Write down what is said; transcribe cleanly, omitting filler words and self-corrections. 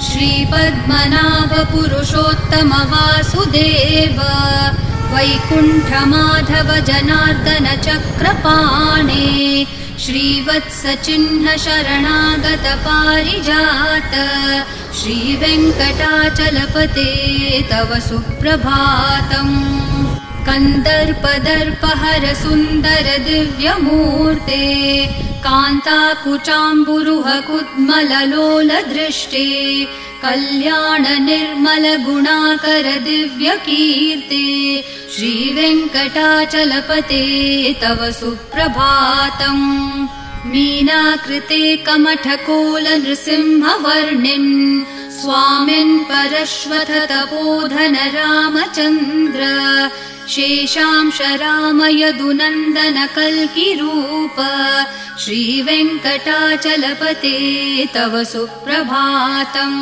श्रीपद्मनाभ पुरुषोत्तम वासुदेव वैकुण्ठमाधव जनार्दन चक्रपाणे श्रीवत्सचिह्न शरणागत पारिजात श्रीवेङ्कटाचलपते तव सुप्रभातम्। कन्दर्पदर्पहर सुन्दर दिव्यमूर्ते कान्ताकुचाम्बुरुह कुड्मललोल दृष्टे कल्याण निर्मल गुणाकर दिव्यकीर्ते श्रीवेङ्कटाचलपते तव सुप्रभातम्। मीनाकृते कमठकोल नृसिंहवर्णिन् स्वामिन् परश्वथ तपोधन रामचन्द्र शेषांश राम यदुनन्दन कल्किरूप श्रीवेङ्कटाचलपते तव सुप्रभातम्।